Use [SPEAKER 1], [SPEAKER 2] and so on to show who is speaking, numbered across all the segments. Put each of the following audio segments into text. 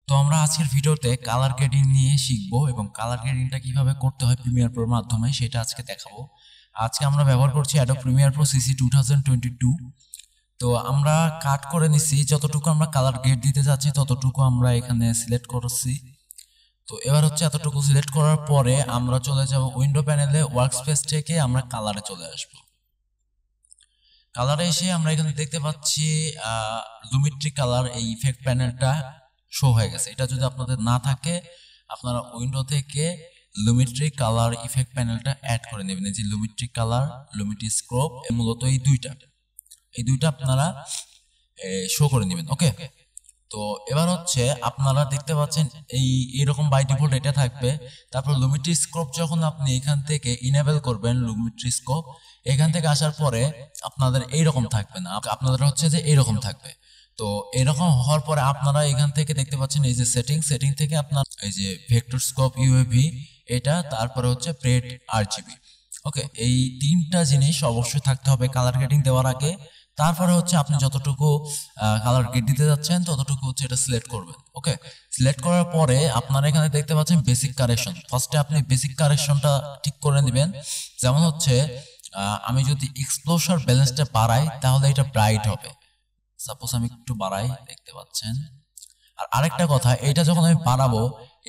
[SPEAKER 1] তো আমরা আজকের ভিডিওতে কালার গ্রেডিং নিয়ে শিখবো এবং কালার গ্রেডিংটা কিভাবে করতে হয় প্রিমিয়ার প্রোর মাধ্যমে সেটা আজকে দেখাবো। আজকে আমরা ব্যবহার করছি অ্যাডোব প্রিমিয়ার প্রো সিসি 2022। তো আমরা কাট করে নিছি, যতটুকু আমরা কালার গ্রেড দিতে যাচ্ছি ততটুকু আমরা এখানে সিলেক্ট করছি। তো এবার হচ্ছে এতটুকু সিলেক্ট করার পরে আমরা চলে যাব উইন্ডো প্যানেলে, ওয়ার্কস্পেস থেকে আমরা কালারে চলে আসব। কালারে এসে আমরা এখানে দেখতে পাচ্ছি লুমিট্রি কালার, এই ইফেক্ট প্যানেলটা শো হয়ে গেছে। এটা যদি আপনাদের না থাকে আপনারা উইন্ডো থেকে লুমিট্রি কালার ইফেক্ট প্যানেলটা অ্যাড করে নেবেন। এই যে লুমিট্রি কালার, লুমিট্রি স্ক্রোপ, মূলত এই দুইটা আপনারা শো করে নেবেন। ওকে, তো এবার হচ্ছে আপনারা দেখতে পাচ্ছেন এইরকম বাই ডিফল্ট এটা থাকবে। তারপর লুমিট্রি স্কোপ যখন আপনি এখান থেকে ইনেবল করবেন, লুমিট্রি স্কোপ এখান থেকে আসার পরে আপনাদের এইরকম থাকবে না, আপনাদের হচ্ছে যে এইরকম থাকবে। তো এরকম হওয়ার পরে আপনারা এখান থেকে দেখতে পাচ্ছেন এই যে সেটিং থেকে আপনার এই যে ভেক্টর স্কোপ ইউএভি এটা, তারপরে হচ্ছে প্রেড আরজিবি। ওকে, এই তিনটা জিনিস অবশ্যই থাকতে হবে কালার গ্রেডিং দেওয়ার আগে। তারপরে হচ্ছে আপনি যতটুকু কালার গ্রেড দিতে যাচ্ছেন ততটুকু হচ্ছে এটা সিলেক্ট করবেন। ওকে, সিলেক্ট করার পরে আপনারা এখানে দেখতে পাচ্ছেন বেসিক কারেকশন। ফার্স্টে আপনি বেসিক কারেকশনটা ঠিক করে নেবেন। যেমন হচ্ছে আমি যদি এক্সপ্লোশন ব্যালেন্সটা বাড়াই তাহলে এটা ব্রাইট হবে। সাপোজ আমি একটু বাড়াই, দেখতে পাচ্ছেন। আর আরেকটা কথা, এটা যখন আমি বাড়াবো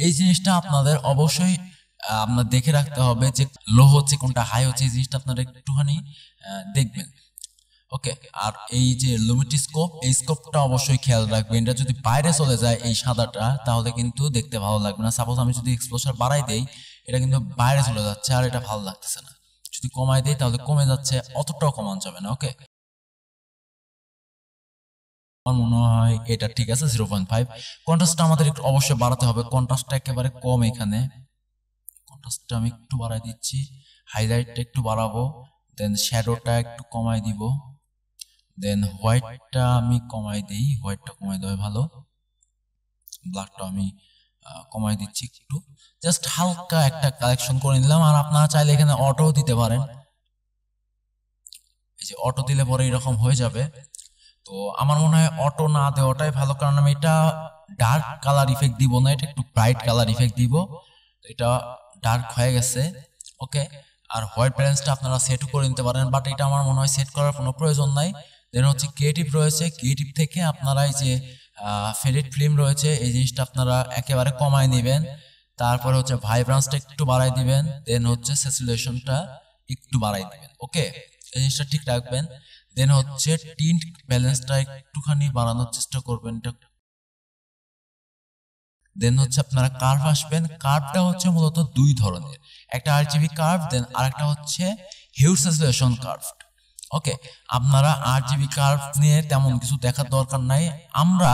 [SPEAKER 1] এই জিনিসটা আপনাদের অবশ্যই আপনার দেখে রাখতে হবে যে লো হচ্ছে কোনটা, হাই হচ্ছে, এই জিনিসটা আপনারা একটুখানি দেখবেন। ওকে, আর এই যে লুমিট্রি স্কোপ, এই স্কোপটা অবশ্যই খেয়াল রাখবেন। এটা যদি বাইরে চলে যায় এই সাদাটা তাহলে কিন্তু দেখতে ভালো লাগবে না। সাপোজ আমি যদি এক্সপ্লোশন বাড়াই দেই এটা কিন্তু বাইরে চলে যাচ্ছে আর এটা ভালো লাগতেছে না। যদি কমাই দেই তাহলে কমে যাচ্ছে, অতটাও কমানো যাবে না। ওকে, আমার মনে হয় এটা ঠিক আছে 0.5। কন্ট্রাস্টটা আমাদের একটু অবশ্যই বাড়াতে হবে, কন্ট্রাস্টটা একেবারে কম। এখানে কন্ট্রাস্টটা আমি একটু বাড়াই দিচ্ছি, হাইলাইটটা একটু বাড়াবো, দেন শ্যাডোটা একটু কমাই দিব, দেন হোয়াইটটা আমি কমাই দিই, হোয়াইটটা কমাই দেওয়া ভালো, ব্ল্যাকটা আমি কমাই দিচ্ছি একটু, জাস্ট হালকা একটা কালেকশন করে নিলাম। আর আপনারা চাইলে এখানে অটো দিতে পারেন, এই যে অটো দিলে পরে এরকম হয়ে যাবে। তো আমার মনে হয় অটো না দেওয়াটাই ভালো, কারণ আমি এটা ডার্ক কালার ইফেক্ট দিব না, এটা একটু ব্রাইট কালার ইফেক্ট দিব। এটা ডার্ক হয়ে গেছে। ওকে, আর হোয়াইট ব্যালেন্সটা আপনারা সেট করে নিতে পারেন, বাট এটা আমার মনে হয় সেট করার কোনো প্রয়োজন নাই। দেন হচ্ছে ক্রিয়েটিভ রয়েছে, ক্রিয়েটিভ থেকে আপনারা এই যে ফেডেড ফিল্ম রয়েছে এই জিনিসটা আপনারা একেবারে কমায় নেবেন। তারপরে হচ্ছে ভাইব্রান্সটা একটু বাড়াই দিবেন, দেন হচ্ছে স্যাচুরেশনটা একটু বাড়াই দিবেন। ওকে, এই জিনিসটা ঠিক রাখবেন। দেন হচ্ছে টিন্ট ব্যালেন্সটা একটুখানি বাড়ানোর চেষ্টা করবেন। দেন হচ্ছে আপনারা কার্ভ আসবেন। কার্ভটা হচ্ছে মূলত দুই ধরনের, একটা আরজিবি কার্ভ, দেন আরেকটা হচ্ছে হিউ স্যাচুরেশন কার্ভ। ওকে, আপনারা আরজিবি কার্ভ নিয়ে তেমন কিছু দেখার দরকার নাই, আমরা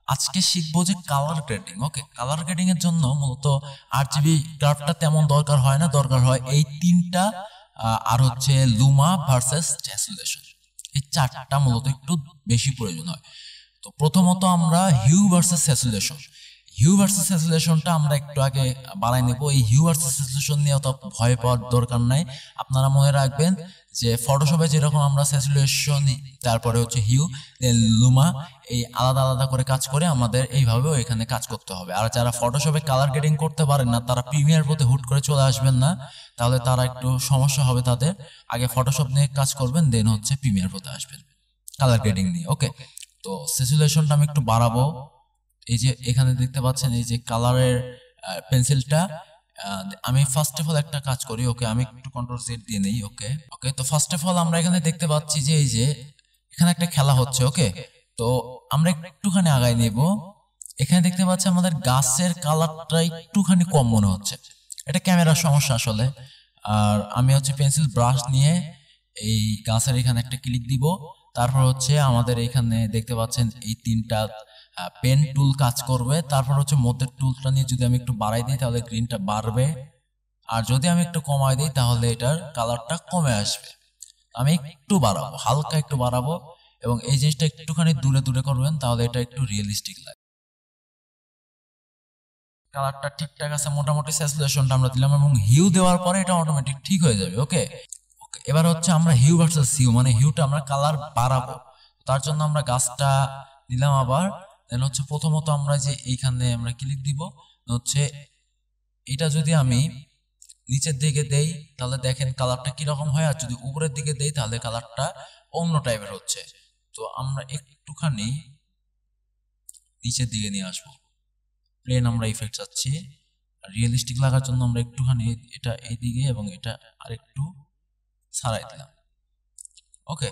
[SPEAKER 1] আজকে শিখবো যে কালার গ্রেডিং। ওকে, কালার গ্রেডিং এর জন্য মূলত আরজিবি কার্ভটা তেমন দরকার হয় না, দরকার হয় এই তিনটা আর হচ্ছে লুমা ভার্সেস স্যাচুরেশন, এই চারটা মূলত একটু বেশি প্রয়োজন হয়। তো প্রথমত আমরা hue versus saturation, hue versus স্যাচুরেশনটা আমরা একটু আগে বাড়াই নেব। এই হিউ ভার্সেস স্যাচুরেশন নিয়ে অত ভয় পাওয়ার দরকার নাই। আপনারা মনে রাখবেন যে ফটোশপে যেরকম আমরা স্যাচুরেশন, তারপরে হচ্ছে হিউ, দেন লুমা, এই আলাদা আলাদা করে কাজ করে আমাদের এইভাবেও এখানে কাজ করতে হবে। আর যারা ফটোশপে কালার গ্রেডিং করতে পারেন না তারা প্রিমিয়ার প্রোতে হুট করে চলে আসবেন না, তাহলে তারা একটু সমস্যা হবে তাদের। আগে ফটোশপ নিয়ে কাজ করবেন, দেন হচ্ছে প্রিমিয়ার প্রোতে আসবেন কালার গ্রেডিং নিয়ে। ওকে, তো স্যাচুরেশনটা আমি একটু বাড়াবো। এই যে এখানে দেখতে পাচ্ছেন এই যে কালারের পেন্সিলটা, আমি ফার্স্ট অফ অল একটা কাজ করি। ওকে, আমি একটু কন্ট্রোল সেট দিয়ে নেই। ওকে ওকে, তো ফার্স্ট অফ অল আমরা এখানে দেখতে পাচ্ছি যে এই যে এখানে একটা খেলা হচ্ছে। ওকে, তো আমরা একটুখানি আগাই নেব। এখানে দেখতে পাচ্ছি আমাদের গাছের কালারটা একটুখানি কম মনে হচ্ছে, এটা ক্যামেরার সমস্যা আসলে। আর আমি হচ্ছে পেন্সিল ব্রাশ নিয়ে এই গাছের এখানে একটা ক্লিক দিব। তারপর হচ্ছে আমাদের এখানে দেখতে পাচ্ছেন এই তিনটা পেন টুল কাজ করবে। তারপর হচ্ছে মধ্যের টুলটা নিয়ে যদি আমি একটু বাড়াই দিই তাহলে গ্রিনটা বাড়বে, আর যদি আমি একটু কমাই দিই তাহলে এটার কালারটা কমে আসবে। আমি একটু বাড়াবো, হালকা একটু বাড়াবো, এবং এই জিনিসটা একটুখানি দূরে দূরে করবেন তাহলে এটা একটু রিয়েলিস্টিক লাগে। কালারটা ঠিকঠাক আছে মোটামুটি, স্যাচুরেশনটা আমরা দিলাম এবং হিউ দেওয়ার পরে এটা অটোমেটিক ঠিক হয়ে যাবে। ওকে ওকে, এবার হচ্ছে আমরা হিউ ভার্সেস হিউ, মানে হিউটা আমরা কালার বাড়াবো। তার জন্য আমরা গাছটা নিলাম আবার, দেন হচ্ছে প্রথমত আমরা যে এইখানে আমরা ক্লিক দিব, হচ্ছে এটা যদি আমি নিচের দিকে দেই তাহলে দেখেন কালারটা কিরকম হয়, আর যদি উপরের দিকে দেই তাহলে কালারটা অন্য টাইপের হচ্ছে। তো আমরা একটুখানি নিচের দিকে নিয়ে আসবো, প্লেন আমরা ইফেক্ট চাচ্ছি, রিয়েলিস্টিক লাগার জন্য আমরা একটুখানি এটা এইদিকে এবং এটা আরেকটু ছাড়াই দিলাম। ওকে,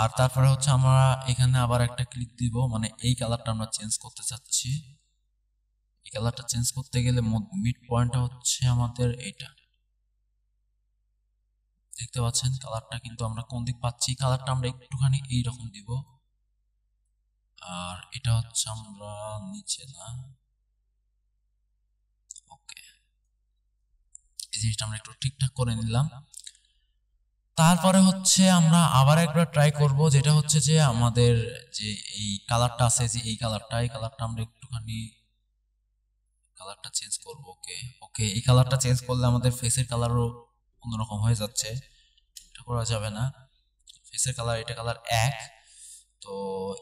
[SPEAKER 1] আর তারপরে হচ্ছে আমরা এখানে আবার একটা ক্লিক দিব, মানে এই কালারটা আমরা চেঞ্জ করতে চাচ্ছি। এই কালারটা চেঞ্জ করতে গেলে মিড পয়েন্টটা হচ্ছে আমাদের এইটা, দেখতে পাচ্ছেন কালারটা কিন্তু আমরা কোন দিক পাচ্ছি, কালারটা আমরা একটুখানি এইরকম দিব, আর এটা হচ্ছে আমরা নিচে না। ওকে, এই জিনিসটা আমরা একটু ঠিকঠাক করে নিলাম। তারপরে হচ্ছে আমরা আবার একবার ট্রাই করব, যেটা হচ্ছে যে আমাদের যে এই কালারটা আছে, যে এই কালারটা আমরা একটুখানি কালারটা চেঞ্জ করব। ওকে ওকে, এই কালারটা চেঞ্জ করলে আমাদের ফেসের কালারও অন্যরকম হয়ে যাচ্ছে, এটা করা যাবে না। ফেসের কালার, এটা কালার এক। তো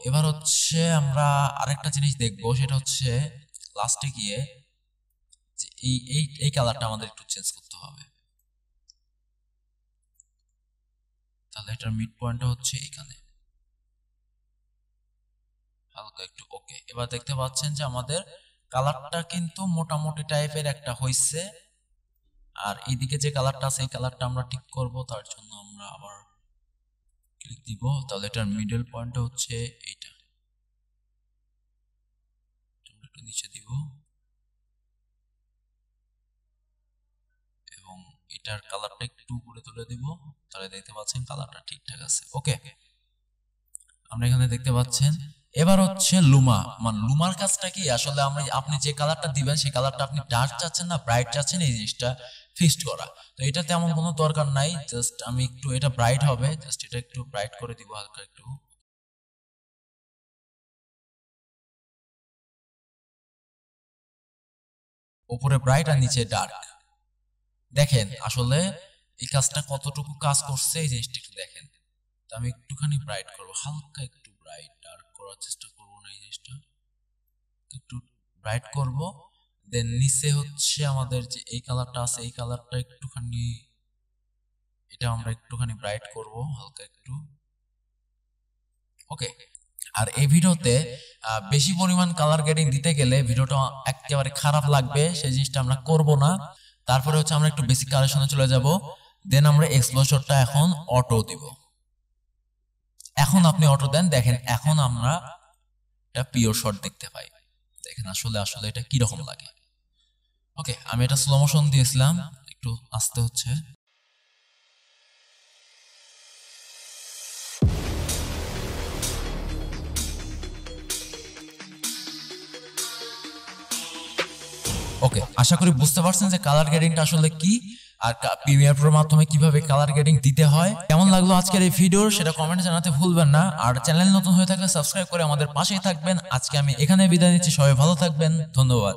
[SPEAKER 1] এবার হচ্ছে আমরা আরেকটা জিনিস দেখবো, সেটা হচ্ছে লাস্টে গিয়ে যে এই কালারটা আমাদের একটু চেঞ্জ করতে হবে। তাহলে এটার মিড পয়েন্টটা হচ্ছে এখানে হালকা একটু। ওকে, এবার দেখতে পাচ্ছেন যে আমাদের কালারটা কিন্তু মোটামুটি টাইপের একটা হইছে, আর এইদিকে যে কালারটা আছে এই কালারটা আমরা ঠিক করব, তার জন্য আমরা আবার ক্লিক দিব। তাহলে এটার মিডল পয়েন্টটা হচ্ছে এইটা, একটু নিচে দিব এবং এটার কালারটা একটু উপরে তুলে দিব, তাহলে দেখতে পাচ্ছেন কালারটা ঠিকঠাক আছে। ওকে, আমরা এখানে দেখতে পাচ্ছেন। এবার হচ্ছে লুমা, মানে লুমার কাজটা কি আসলে আপনি যে কালারটা দিবেন সেই কালারটা আপনি ডার্ক চাচ্ছেন না ব্রাইট চাচ্ছেন, এই জিনিসটা ফিক্সড করা। তো এটা তেমন কোনো দরকার নাই, জাস্ট আমি একটু এটা ব্রাইট হবে, জাস্ট এটা একটু ব্রাইট করে দিব হালকা একটু। উপরে ব্রাইট আর নিচে ডার্ক, দেখেন আসলে এই কাজটা কতটুকু কাজ করছে এই জিনিসটা একটু দেখেন। তো আমি একটুখানি ব্রাইট করবো, হালকা একটু ব্রাইট, ডার্ক করার চেষ্টা করবো না, এই জিনিসটা একটু ব্রাইট করব। দেন নিচে হচ্ছে আমাদের যে এই কালারটা আছে এই কালারটা একটুখানি, এটা আমরা একটুখানি ব্রাইট করব হালকা একটু। ওকে, আর এই ভিডিওতে বেশি পরিমাণ কালার গ্রেডিং দিতে গেলে ভিডিওটা একেবারে খারাপ লাগবে, সেই জিনিসটা আমরা করব না। তারপরে হচ্ছে আমরা একটু বেসিক কালেকশনে চলে যাব, দেন আমরা এক্সপোজারটা এখন অটো দিব। এখন আপনি অটো দেন, দেখেন এখন আমরা একটা পিওর শট দেখতে পাই, দেখেন আসলে এটা কি রকম লাগে। ওকে, আমি এটা স্লো মোশন দিয়েছিলাম, একটু আস্তে হচ্ছে। ওকে, আশা করি বুঝতে পারছেন যে কালার গ্রেডিংটা আসলে কি, আর প্রিমিয়ার প্রোর মাধ্যমে কিভাবে কালার গ্রেডিং দিতে হয়। কেমন লাগলো আজকের এই ভিডিও সেটা কমেন্টে জানাতে ভুলবেন না, আর চ্যানেল নতুন হয়ে থাকলে সাবস্ক্রাইব করে আমাদের পাশেই থাকবেন। আজকে আমি এখানে বিদায় নিচ্ছি, সবাই ভালো থাকবেন, ধন্যবাদ।